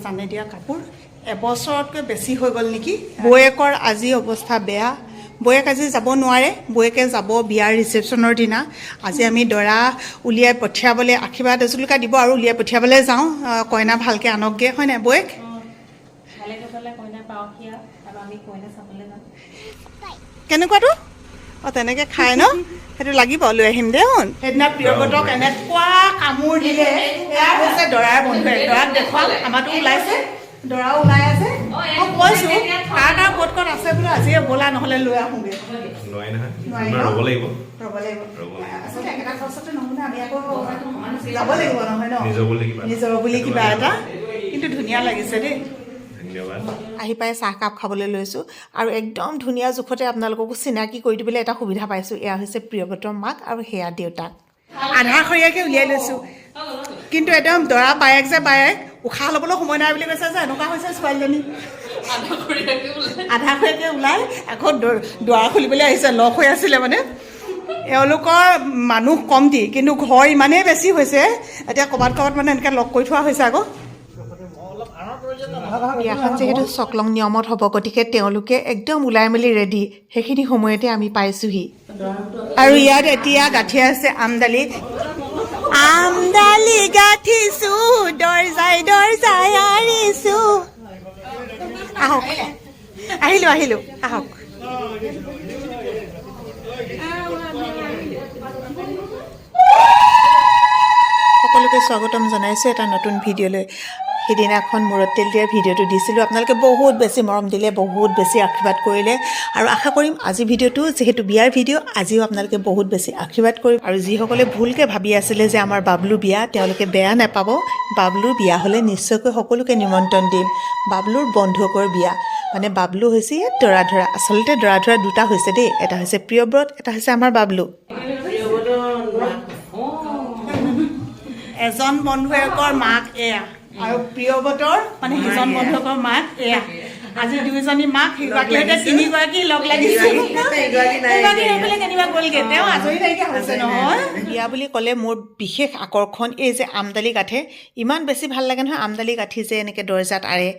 জানে দিয়া কাপোৰ এবছৰতকৈ বেছি হৈ গ'ল নেকি বৌয়েকৰ আজি অৱস্থা বেয়া বৌয়েক আজি যাব নোৱাৰে বৌয়েকে যাব বিয়াৰ ৰিচেপশ্যনৰ দিনা আজি আমি দৰা উলিয়াই পঠিয়াবলৈ আশীৰ্বাদ এজোলোকা দিব আৰু উলিয়াই পঠিয়াবলৈ যাওঁ কইনা ভালকৈ আনকগে হয় নাই বৌয়েক কেনেকুৱাটো অঁ তেনেকৈ খায় ন সেইটো লাগিব লৈ আহিম দে শুন সেইদিনা প্ৰিয়ব্ৰতক এনেকুৱা কামোৰ দিলে এয়া হৈছে দৰাৰ বন্ধুৱে দৰাক দেখুৱাম আমাৰতো ওলাইছে দৰাও ওলাই আছে মই কৈছোঁ কাৰ কাৰ ক'ত ক'ত আছে বোলো আজিয়ে ব'লা নহ'লে লৈ আহোঁগৈ ৰ'ব লাগিব আচলতে একেটা খৰচতে নহ'লে আমি আকৌ যাব লাগিব নহয় ন নিজৰ বুলি কিবা এটা কিন্তু ধুনীয়া লাগিছে দেই আহি পাই চাহকাপ খাবলৈ লৈছোঁ আৰু একদম ধুনীয়া জোখতে আপোনালোককো চিনাকি কৰি দিবলৈ এটা সুবিধা পাইছোঁ এয়া হৈছে প্ৰিয়ব্ৰতৰ মাক আৰু সেয়া দেউতাক আধাখৰীয়াকৈ উলিয়াই লৈছোঁ কিন্তু একদম দৰা বায়েক যে বায়েক উশাহ ল'বলৈ সময় নাই বুলি কৈছে যে এনেকুৱা হৈছে ছোৱালীজনী আধাখৰীয়াকৈ ওলাই আকৌ দুৱাৰ খুলিবলৈ আহিছে লগ হৈ আছিলে মানে এওঁলোকৰ মানুহ কমটি কিন্তু ঘৰ ইমানেই বেছি হৈছে এতিয়া ক'ৰবাত মানে এনেকৈ লগ কৰি থোৱা হৈছে আকৌ বিয়াখন যিহেতু চকলং নিয়মত হ'ব গতিকে তেওঁলোকে একদম ওলাই মেলি ৰেডি সেইখিনি সময়তে আমি পাইছোঁহি আৰু ইয়াত এতিয়া গাঁঠি আছে আমদালি আমদালি গাঁঠিছোঁ দৰ্জাই দৰ্জাই আৰিছোঁ আহক আহিলোঁ আহক সকলোকে স্বাগতম জনাইছোঁ এটা নতুন ভিডিঅ'লৈ সেইদিনাখন মূৰত তেল দিয়াৰ ভিডিঅ'টো দিছিলোঁ আপোনালোকে বহুত বেছি মৰম দিলে বহুত বেছি আশীৰ্বাদ কৰিলে আৰু আশা কৰিম আজি ভিডিঅ'টো যিহেতু বিয়াৰ ভিডিঅ' আজিও আপোনালোকে বহুত বেছি আশীৰ্বাদ কৰিম আৰু যিসকলে ভুলকৈ ভাবি আছিলে যে আমাৰ বাবলু বিয়া তেওঁলোকে বেয়া নাপাব বাবলুৰ বিয়া হ'লে নিশ্চয়কৈ সকলোকে নিমন্ত্ৰণ দিম বাবলুৰ বন্ধুকৰ বিয়া মানে বাবলু হৈছে ইয়াত দৰা ধৰা আচলতে দৰা ধৰা দুটা হৈছে দেই এটা হৈছে প্ৰিয়ব্ৰত এটা হৈছে আমাৰ বাবলু এজন বন্ধুৱেকৰ মাক এয়া আৰু প্ৰিয়ব্ৰতৰ মানে সিজন বন্ধুকৰ মাক এয়া আজি দুইজনী মাক সেইগৰাকী সৈতে তিনিগৰাকী লগ লাগিছে কেনিবা গ'লগৈ তেওঁ আজৰি নাইকিয়া হৈছে নহয় বিয়া বুলি ক'লে মোৰ বিশেষ আকৰ্ষণ এই যে আমদালি গাঁঠে ইমান বেছি ভাল লাগে নহয় আমদালি গাঁঠি যে এনেকৈ দৰ্জাত আৰে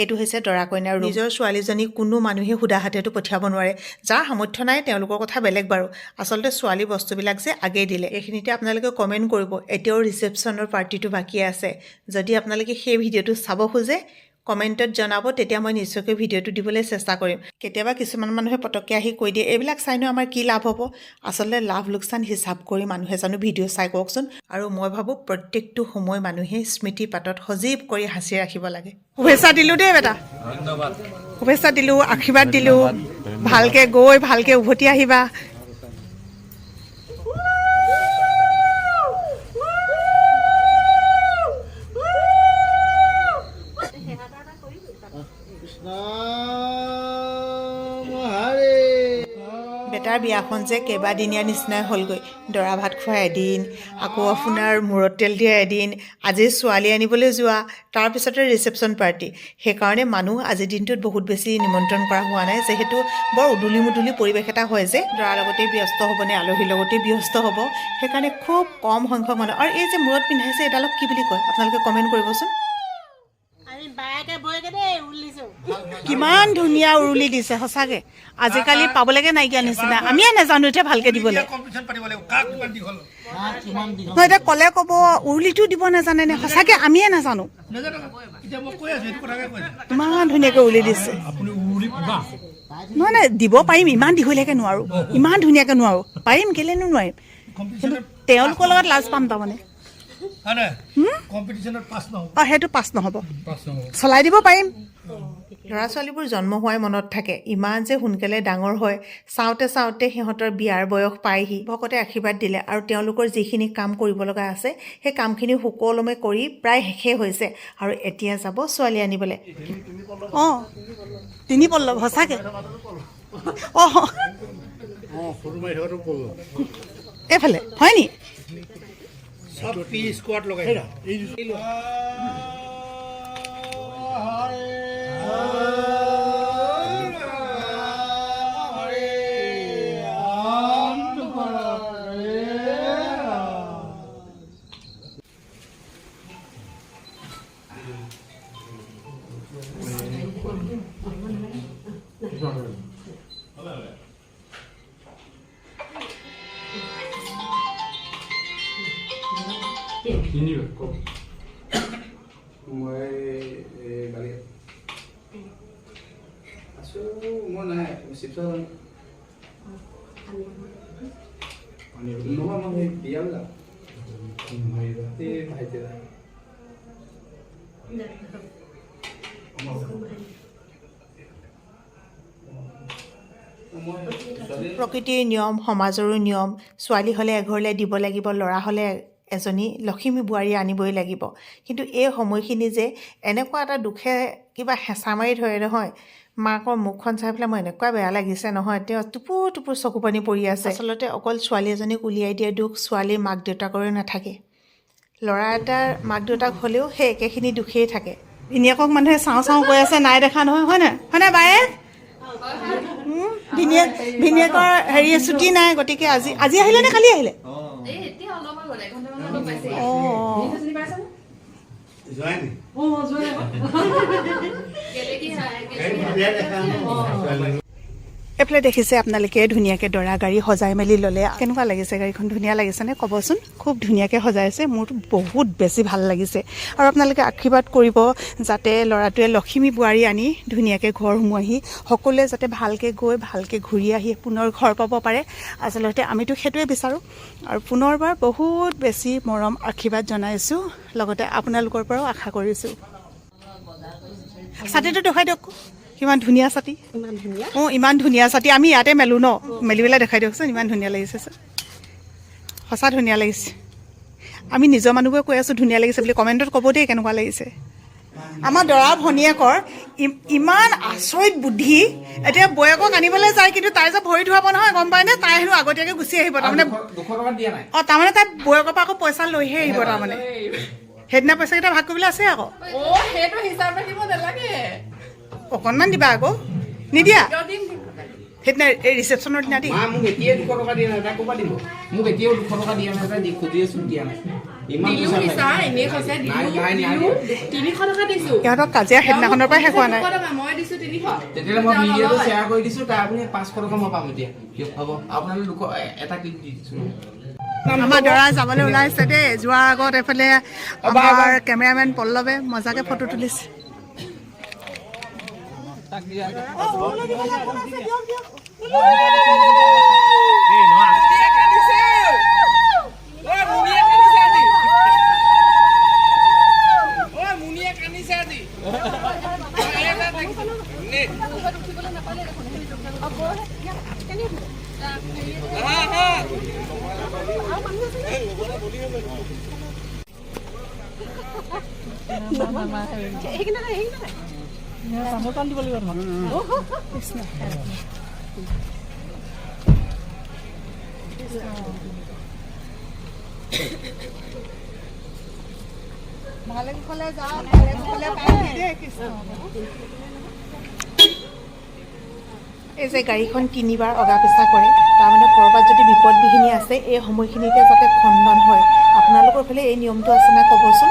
এইটো হৈছে দৰা কইনাৰ নিজৰ ছোৱালীজনীক কোনো মানুহে সুধা হাতেতো পঠিয়াব নোৱাৰে যাৰ সামৰ্থ্য নাই তেওঁলোকৰ কথা বেলেগ বাৰু আচলতে ছোৱালী বস্তুবিলাক যে আগেই দিলে এইখিনিতে আপোনালোকে কমেণ্ট কৰিব এতিয়াও ৰিচেপশ্যনৰ পাৰ্টিটো বাকী আছে যদি আপোনালোকে সেই ভিডিঅ'টো চাব খোজে কমেণ্টত জনাব তেতিয়া মই নিশ্চয়কৈ ভিডিঅ'টো দিবলৈ চেষ্টা কৰিম কেতিয়াবা কিছুমান মানুহে পটককৈ আহি কৈ দিয়ে এইবিলাক চাইনো আমাৰ কি লাভ হ'ব আচলতে লাভ লোকচান হিচাপ কৰি মানুহে জানো ভিডিঅ' চাই কওকচোন আৰু মই ভাবোঁ প্ৰত্যেকটো সময় মানুহে স্মৃতি পাতত সজীৱ কৰি সাঁচি ৰাখিব লাগে শুভেচ্ছা দিলোঁ দেই বেটা ধন্যবাদ শুভেচ্ছা দিলোঁ আশীৰ্বাদ দিলোঁ ভালকৈ গৈ ভালকৈ উভতি আহিবা বেটাৰ বিয়াখন যে কেইবাদিনীয়া নিচিনাই হ'লগৈ দৰা ভাত খোৱা এদিন আকৌ আপোনাৰ মূৰত তেল দিয়া এদিন আজি ছোৱালী আনিবলৈ যোৱা তাৰপিছতে ৰিচেপশ্যন পাৰ্টি সেইকাৰণে মানুহ আজিৰ দিনটোত বহুত বেছি নিমন্ত্ৰণ কৰা হোৱা নাই যিহেতু বৰ উদুলি মুদুলি পৰিৱেশ এটা হয় যে দৰাৰ লগতেই ব্যস্ত হ'ব নে আলহীৰ লগতেই ব্যস্ত হ'ব সেইকাৰণে খুব কম সংখ্যক মানুহ আৰু এই যে মূৰত পিন্ধাইছে এডালক কি বুলি কয় আপোনালোকে কমেণ্ট কৰিবচোন কিমান ধুনীয়া উৰুলি দিছে সঁচাকৈ আজিকালি পাবলৈকে নাইকিয়া নিচিনা আমিয়ে নাজানো এতিয়া ভালকৈ দিবলৈ নহয় এতিয়া ক'লে ক'ব উৰুলিটো দিব নাজানে নে সঁচাকৈ আমিয়ে নাজানো ইমান ধুনীয়াকৈ উৰুলি দিছে নহয় নাই দিব পাৰিম ইমান দীঘলীয়াকৈ নোৱাৰোঁ ইমান ধুনীয়াকৈ নোৱাৰোঁ পাৰিম কেলেনো নোৱাৰিম কিন্তু তেওঁলোকৰ লগত লাজ পাম তাৰমানে সেইটো পাছ নহ'ব চলাই দিব পাৰিম ল'ৰা ছোৱালীবোৰ জন্ম হোৱাই মনত থাকে ইমান যে সোনকালে ডাঙৰ হয় চাওঁতে চাওঁতে সিহঁতৰ বিয়াৰ বয়স পায়হি ভকতে আশীৰ্বাদ দিলে আৰু তেওঁলোকৰ যিখিনি কাম কৰিব লগা আছে সেই কামখিনি সুকলমে কৰি প্ৰায় শেষেই হৈছে আৰু এতিয়া যাব ছোৱালী আনিবলৈ অঁ তিনি পল্লৱ সঁচাকৈ অঁ এইফালে হয় নি স্কোৱাড লগাই মই গাড়ী আছোঁ মই নাই শিৱসাগৰ নহয় মই বিয়া যাম এই ভাইটি প্ৰকৃতিৰ নিয়ম, সমাজৰো নিয়ম, ছোৱালী হ'লে এঘৰলৈ দিব লাগিব, ল'ৰা হ'লে এজনী লখিমী বোৱাৰী আনিবই লাগিব। কিন্তু এই সময়খিনি যে এনেকুৱা এটা দুখে কিবা হেঁচা মাৰি ধৰে নহয়, মাকৰ মুখখন চাই পেলাই মই এনেকুৱা বেয়া লাগিছে নহয়, তেওঁ টুপুৰ টুপুৰ চকু পানী পৰি আছে। আচলতে অকল ছোৱালী এজনীক উলিয়াই দিয়া দুখ ছোৱালীৰ মাক দেউতাকৰে নাথাকে, ল'ৰা এটাৰ মাক দেউতাক হ'লেও সেই একেখিনি দুখেই থাকে। ভিনীয়েকক মানুহে চাওঁ চাওঁ কৈ আছে, নাই দেখা নহয়, হয়নে হয়নে বায়েক? ভিনীয়েকৰ হেৰি ছুটি নাই, গতিকে আজি আহিলে নে কালি আহিলে? এইফালে দেখিছে আপোনালোকে ধুনীয়াকৈ দৰা গাড়ী সজাই মেলি ল'লে। কেনেকুৱা লাগিছে গাড়ীখন? ধুনীয়া লাগিছেনে ক'বচোন? খুব ধুনীয়াকৈ সজাইছে, মোৰতো বহুত বেছি ভাল লাগিছে। আৰু আপোনালোকে আশীৰ্বাদ কৰিব যাতে ল'ৰাটোৱে লখিমী বোৱাৰী আনি ধুনীয়াকৈ ঘৰ সোমোৱাহি, সকলোৱে যাতে ভালকৈ গৈ ভালকৈ ঘূৰি আহি পুনৰ ঘৰ পাব পাৰে। আচলতে আমিতো সেইটোৱে বিচাৰোঁ। আৰু পুনৰবাৰ বহুত বেছি মৰম আশীৰ্বাদ জনাইছোঁ, লগতে আপোনালোকৰ পৰাও আশা কৰিছোঁ। ছাতিটো দেখাই দিয়ক, কিমান ধুনীয়া ছাতি। অঁ ইমান ধুনীয়া ছাতি, আমি ইয়াতে মেলোঁ ন, মেলি পেলাই দেখাই দিয়কচোন, ইমান ধুনীয়া লাগিছে। সঁচা ধুনীয়া লাগিছে। আমি নিজৰ মানুহবোৰে কৈ আছোঁ ধুনীয়া লাগিছে বুলি, কমেণ্টত ক'ব দেই কেনেকুৱা লাগিছে। আমাৰ দৰা ভনীয়েকৰ ইমান আচৰিত বুদ্ধি। এতিয়া বৌয়েকক আনিবলৈ যায়, কিন্তু তাই যে ভৰি ধুৱাব নহয়, গম পায়নে? তাই হেনো আগতীয়াকৈ গুচি আহিব, তাৰমানে অঁ তাৰমানে তাই বৌয়েকৰ পৰা আকৌ পইচা লৈহে আহিব। তাৰমানে সেইদিনা পইচাকেইটা ভাগ কৰিবলৈ আছে আকৌ। অকণমান দিবা আকৌ, নিদিয়া? সেইদিনা এই ৰিচেপশ্যনৰ দিনা দি মোক এতিয়াই 200 টকা দিয়া নাই, তাই ক'ৰপৰা দিব? মোক এতিয়াও 200 টকা দিয়া নাই, তাই খুজি আছোঁ, দিয়া নাই। সিহঁতক কাজিয়া সেইদিনাখনৰ পৰাই শেষ হোৱা নাই। তেতিয়াহ'লে মই ভিডিঅ'টো শ্বেয়াৰ কৰি দিছোঁ, তাৰ আপুনি 500 টকা মই পাম এতিয়া। হ'ব আপোনালোকে এটা ক্লিপ দি দিছোঁ। আমাৰ দৰা যাবলৈ ওলাইছে দেই। যোৱাৰ আগত এইফালে আমাৰ কেমেৰামেন পল্লৱে মজাকৈ ফটো তুলিছে। দিব লাগিব ভালে কুশলে যাওঁ, ভালে কুশলে পাই দেই কৃষ্ণ। এই যে গাড়ীখন 3বাৰ অগা পিছা কৰে, তাৰমানে ক'ৰবাত যদি বিপদ বিঘিনি আছে এই সময়খিনিতে যাতে খণ্ডন হয়। আপোনালোকৰ ফালে এই নিয়মটো আছে নাই ক'বচোন?